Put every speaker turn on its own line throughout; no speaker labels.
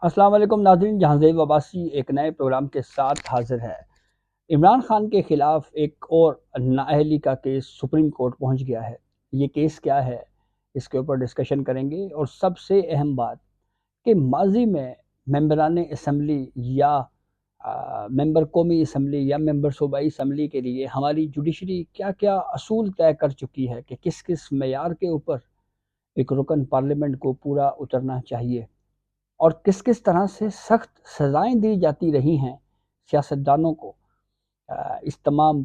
السلام علیکم ناظرین، جہاں زیب عباسی ایک نئے پروگرام کے ساتھ حاضر ہے۔ عمران خان کے خلاف ایک اور نااہلی کا کیس سپریم کورٹ پہنچ گیا ہے۔ یہ کیس کیا ہے، اس کے اوپر ڈسکشن کریں گے، اور سب سے اہم بات کہ ماضی میں ممبران اسمبلی یا ممبر قومی اسمبلی یا ممبر صوبائی اسمبلی کے لیے ہماری جوڈیشری کیا کیا اصول طے کر چکی ہے کہ کس کس معیار کے اوپر ایک رکن پارلیمنٹ کو پورا اترنا چاہیے، اور کس کس طرح سے سخت سزائیں دی جاتی رہی ہیں سیاستدانوں کو۔ اس تمام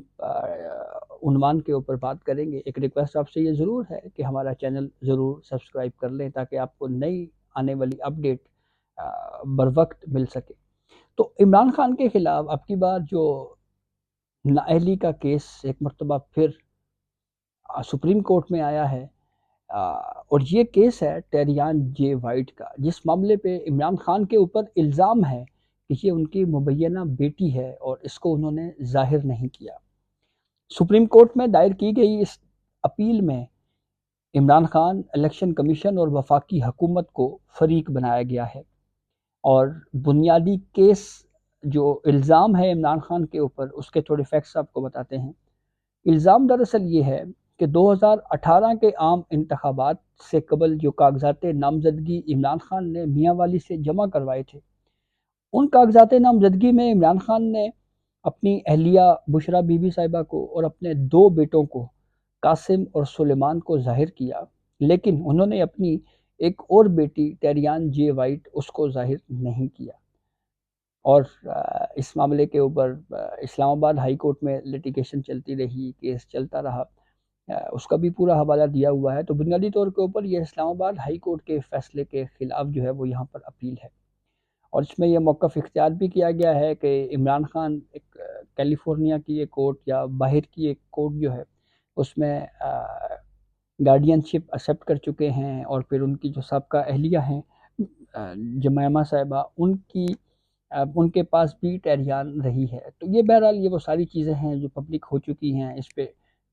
عنوان کے اوپر بات کریں گے۔ ایک ریکویسٹ آپ سے یہ ضرور ہے کہ ہمارا چینل ضرور سبسکرائب کر لیں تاکہ آپ کو نئی آنے والی اپڈیٹ بر وقت مل سکے۔ تو عمران خان کے خلاف اب کی بار جو نااہلی کا کیس ایک مرتبہ پھر سپریم کورٹ میں آیا ہے، اور یہ کیس ہے ٹیریان جے وائٹ کا، جس معاملے پہ عمران خان کے اوپر الزام ہے کہ یہ ان کی مبینہ بیٹی ہے اور اس کو انہوں نے ظاہر نہیں کیا۔ سپریم کورٹ میں دائر کی گئی اس اپیل میں عمران خان، الیکشن کمیشن اور وفاقی حکومت کو فریق بنایا گیا ہے، اور بنیادی کیس جو الزام ہے عمران خان کے اوپر، اس کے تھوڑے فیکٹس آپ کو بتاتے ہیں۔ الزام دراصل یہ ہے کہ 2018 کے عام انتخابات سے قبل جو کاغذات نامزدگی عمران خان نے میاں والی سے جمع کروائے تھے، ان کاغذات نامزدگی میں عمران خان نے اپنی اہلیہ بشرا بی بی صاحبہ کو اور اپنے 2 بیٹوں کو، قاسم اور سلیمان کو ظاہر کیا، لیکن انہوں نے اپنی ایک اور بیٹی ٹیریان جے وائٹ اس کو ظاہر نہیں کیا۔ اور اس معاملے کے اوپر اسلام آباد ہائی کورٹ میں لیٹیگیشن چلتی رہی، کیس چلتا رہا، اس کا بھی پورا حوالہ دیا ہوا ہے۔ تو بنیادی طور کے اوپر یہ اسلام آباد ہائی کورٹ کے فیصلے کے خلاف جو ہے وہ یہاں پر اپیل ہے، اور اس میں یہ موقف اختیار بھی کیا گیا ہے کہ عمران خان ایک کیلیفورنیا کی ایک کورٹ یا باہر کی ایک کورٹ جو ہے اس میں گارڈین شپ ایکسیپٹ کر چکے ہیں، اور پھر ان کی جو سابقہ اہلیہ ہیں جمائمہ صاحبہ، ان کے پاس بھی ٹیریان رہی ہے۔ تو یہ بہرحال یہ وہ ساری چیزیں ہیں جو پبلک ہو چکی ہیں، اس پہ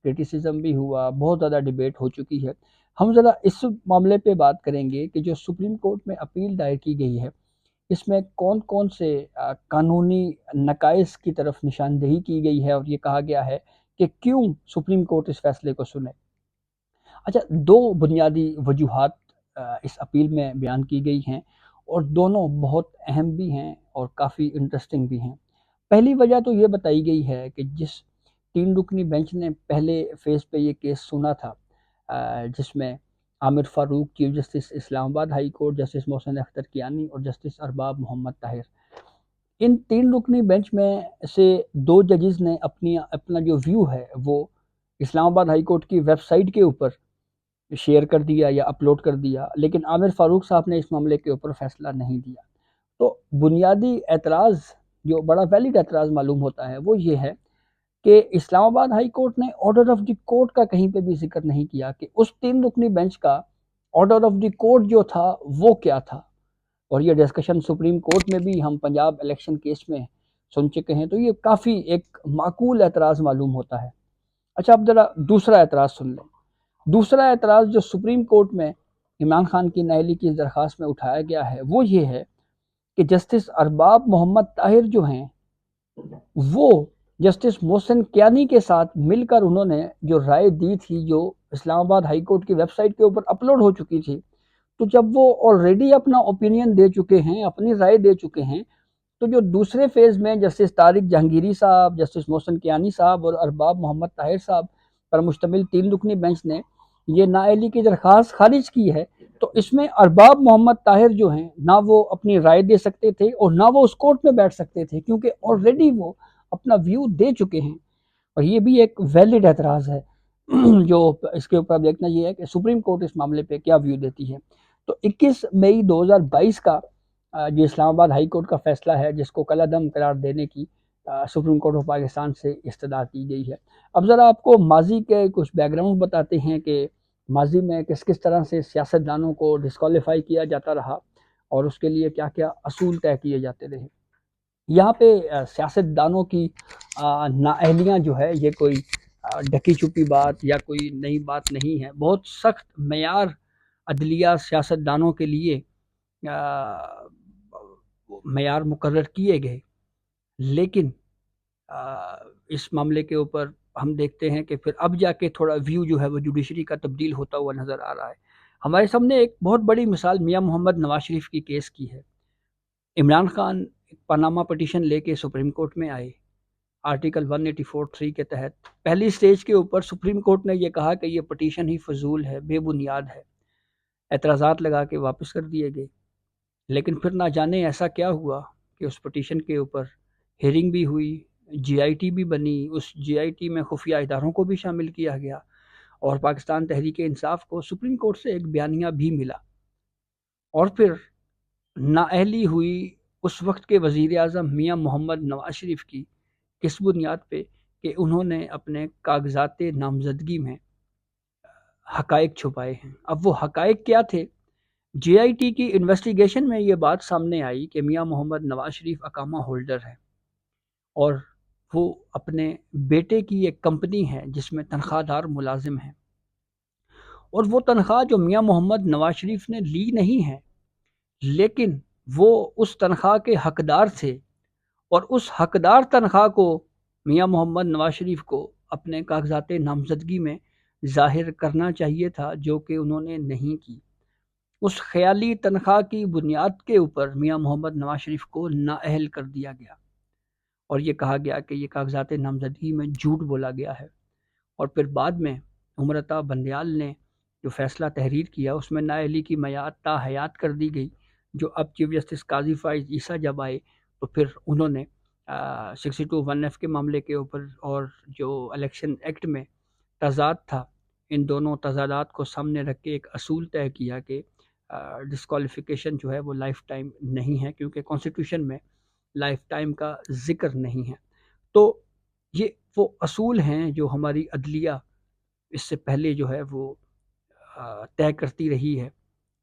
کرٹیسزم بھی ہوا، بہت زیادہ ڈیبیٹ ہو چکی ہے۔ ہم ذرا اس معاملے پہ بات کریں گے کہ جو سپریم کورٹ میں اپیل دائر کی گئی ہے، اس میں کون کون سے قانونی نقائص کی طرف نشاندہی کی گئی ہے، اور یہ کہا گیا ہے کہ کیوں سپریم کورٹ اس فیصلے کو سنے۔ اچھا، 2 بنیادی وجوہات اس اپیل میں بیان کی گئی ہیں، اور دونوں بہت اہم بھی ہیں اور کافی انٹرسٹنگ بھی ہیں۔ پہلی وجہ تو یہ بتائی گئی ہے کہ جس 3 رکنی بینچ نے پہلے فیز پہ یہ کیس سنا تھا، جس میں عامر فاروق چیف جسٹس اسلام آباد high court, justice Mohsin Akhtar Kayani اور جسٹس ارباب محمد طاہر، ان 3 رکنی بینچ میں سے 2 ججز نے اپنا جو ویو ہے وہ اسلام آباد ہائی کورٹ کی ویب سائٹ کے اوپر شیئر کر دیا یا اپلوڈ کر دیا، لیکن عامر فاروق صاحب نے اس معاملے کے اوپر فیصلہ نہیں دیا۔ تو بنیادی اعتراض جو بڑا ویلڈ اعتراض معلوم ہوتا ہے وہ یہ ہے کہ اسلام آباد ہائی کورٹ نے آرڈر آف دی کورٹ کا کہیں پہ بھی ذکر نہیں کیا کہ اس 3 رکنی بینچ کا آرڈر آف دی کورٹ جو تھا وہ کیا تھا۔ اور یہ ڈسکشن سپریم کورٹ میں بھی ہم پنجاب الیکشن کیس میں سن چکے ہیں، تو یہ کافی ایک معقول اعتراض معلوم ہوتا ہے۔ اچھا، اب ذرا دوسرا اعتراض سن لیں۔ دوسرا اعتراض جو سپریم کورٹ میں عمران خان کی نااہلی کی درخواست میں اٹھایا گیا ہے وہ یہ ہے کہ جسٹس ارباب محمد طاہر جو ہیں وہ جسٹس محسن کیانی کے ساتھ مل کر انہوں نے جو رائے دی تھی، جو اسلام آباد ہائی کورٹ کی ویب سائٹ کے اوپر اپلوڈ ہو چکی تھی، تو جب وہ آلریڈی اپنا اوپینین دے چکے ہیں، اپنی رائے دے چکے ہیں، تو جو دوسرے فیز میں جسٹس طارق جہانگیری صاحب، جسٹس محسن کیانی صاحب اور ارباب محمد طاہر صاحب پر مشتمل 3 رکنی بینچ نے یہ نااہلی کی درخواست خارج کی ہے، تو اس میں ارباب محمد طاہر جو ہیں نہ وہ اپنی رائے دے سکتے تھے اور نہ وہ اس کورٹ میں بیٹھ سکتے تھے، کیونکہ آلریڈی وہ اپنا ویو دے چکے ہیں۔ اور یہ بھی ایک ویلڈ اعتراض ہے۔ جو اس کے اوپر دیکھنا یہ ہے کہ سپریم کورٹ اس معاملے پہ کیا ویو دیتی ہے۔ تو 21 مئی 2022 کا جو اسلام آباد ہائی کورٹ کا فیصلہ ہے، جس کو کالعدم قرار دینے کی سپریم کورٹ آف پاکستان سے استدعا کی گئی ہے۔ اب ذرا آپ کو ماضی کے کچھ بیک گراؤنڈ بتاتے ہیں کہ ماضی میں کس کس طرح سے سیاستدانوں کو ڈسکوالیفائی کیا جاتا رہا اور اس کے لیے کیا کیا اصول طے کیے جاتے رہے۔ یہاں پہ سیاستدانوں کی نااہلیاں جو ہے یہ کوئی ڈکی چھپی بات یا کوئی نئی بات نہیں ہے۔ بہت سخت معیار عدلیہ سیاستدانوں کے لیے معیار مقرر کیے گئے، لیکن اس معاملے کے اوپر ہم دیکھتے ہیں کہ پھر اب جا کے تھوڑا ویو جو ہے وہ جوڈیشری کا تبدیل ہوتا ہوا نظر آ رہا ہے۔ ہمارے سامنے ایک بہت بڑی مثال میاں محمد نواز شریف کی کیس کی ہے۔ عمران خان پاناما پٹیشن لے کے سپریم کورٹ میں آئے، آرٹیکل 184(3) کے تحت پہلی سٹیج کے اوپر سپریم کورٹ نے یہ کہا کہ یہ پٹیشن ہی فضول ہے، بے بنیاد ہے، اعتراضات لگا کے واپس کر دیے گئے۔ لیکن پھر نہ جانے ایسا کیا ہوا کہ اس پٹیشن کے اوپر ہیرنگ بھی ہوئی، جی آئی ٹی بھی بنی، اس جی آئی ٹی میں خفیہ اداروں کو بھی شامل کیا گیا، اور پاکستان تحریک انصاف کو سپریم کورٹ سے ایک بیانیہ بھی ملا، اور پھر نااہلی ہوئی اس وقت کے وزیر اعظم میاں محمد نواز شریف کی، کس بنیاد پہ کہ انہوں نے اپنے کاغذات نامزدگی میں حقائق چھپائے ہیں۔ اب وہ حقائق کیا تھے؟ جے آئی ٹی کی انویسٹیگیشن میں یہ بات سامنے آئی کہ میاں محمد نواز شریف اقامہ ہولڈر ہے، اور وہ اپنے بیٹے کی ایک کمپنی ہے جس میں تنخواہ دار ملازم ہیں، اور وہ تنخواہ جو میاں محمد نواز شریف نے لی نہیں ہے، لیکن وہ اس تنخواہ کے حقدار تھے، اور اس حقدار تنخواہ کو میاں محمد نواز شریف کو اپنے کاغذات نامزدگی میں ظاہر کرنا چاہیے تھا، جو کہ انہوں نے نہیں کی۔ اس خیالی تنخواہ کی بنیاد کے اوپر میاں محمد نواز شریف کو نااہل کر دیا گیا، اور یہ کہا گیا کہ یہ کاغذات نامزدگی میں جھوٹ بولا گیا ہے۔ اور پھر بعد میں عمر عطا بندیال نے جو فیصلہ تحریر کیا، اس میں نااہلی کی میعاد تا حیات کر دی گئی، جو اب چیف جسٹس قاضی فائز عیسیٰ جب آئے تو پھر انہوں نے 62(1)(f) کے معاملے کے اوپر، اور جو الیکشن ایکٹ میں تضاد تھا، ان دونوں تضادات کو سامنے رکھ کے ایک اصول طے کیا کہ ڈسکوالیفیکیشن جو ہے وہ لائف ٹائم نہیں ہے، کیونکہ کانسٹیٹیوشن میں لائف ٹائم کا ذکر نہیں ہے۔ تو یہ وہ اصول ہیں جو ہماری عدلیہ اس سے پہلے جو ہے وہ طے کرتی رہی ہے۔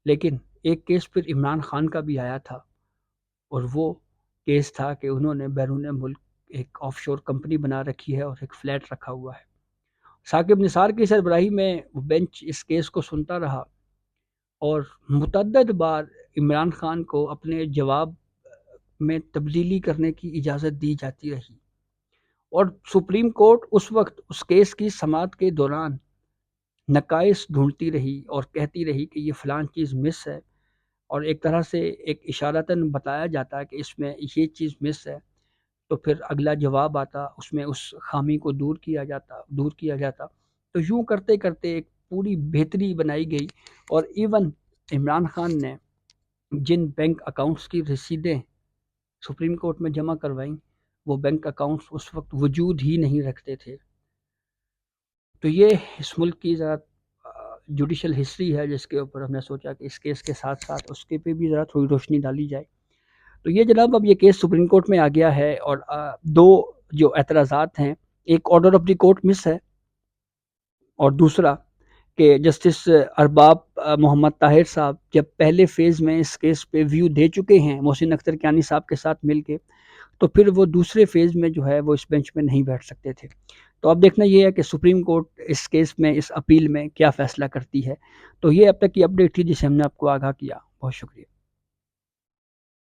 لیکن ایک کیس پھر عمران خان کا بھی آیا تھا، اور وہ کیس تھا کہ انہوں نے بیرون ملک ایک آف شور کمپنی بنا رکھی ہے اور ایک فلیٹ رکھا ہوا ہے۔ ثاقب نثار کی سربراہی میں بینچ اس کیس کو سنتا رہا، اور متعدد بار عمران خان کو اپنے جواب میں تبدیلی کرنے کی اجازت دی جاتی رہی، اور سپریم کورٹ اس وقت اس کیس کی سماعت کے دوران نقائص ڈھونڈتی رہی اور کہتی رہی کہ یہ فلاں چیز مس ہے، اور ایک طرح سے ایک اشارتاً بتایا جاتا کہ اس میں یہ چیز مس ہے، تو پھر اگلا جواب آتا، اس میں اس خامی کو دور کیا جاتا۔ تو یوں کرتے کرتے ایک پوری بہتری بنائی گئی، اور ایون عمران خان نے جن بینک اکاؤنٹس کی رسیدیں سپریم کورٹ میں جمع کروائیں، وہ بینک اکاؤنٹس اس وقت وجود ہی نہیں رکھتے تھے۔ تو یہ اس ملک کی ذرا جوڈیشل ہسٹری ہے، جس کے اوپر ہم نے سوچا کہ اس کیس کے ساتھ ساتھ اس کے پہ بھی ذرا تھوڑی روشنی ڈالی جائے۔ تو یہ جناب اب یہ کیس سپریم کورٹ میں آ گیا ہے، اور دو جو اعتراضات ہیں، ایک آرڈر آف دی کورٹ مس ہے، اور دوسرا کہ جسٹس ارباب محمد طاہر صاحب جب پہلے فیز میں اس کیس پہ ویو دے چکے ہیں محسن اختر کیانی صاحب کے ساتھ مل کے، تو پھر وہ دوسرے فیز میں جو ہے وہ اس بینچ میں نہیں بیٹھ سکتے تھے۔ تو اب دیکھنا یہ ہے کہ سپریم کورٹ اس کیس میں، اس اپیل میں کیا فیصلہ کرتی ہے۔ تو یہ اب تک کی اپڈیٹ تھی جسے ہم نے آپ کو آگاہ کیا۔ بہت شکریہ۔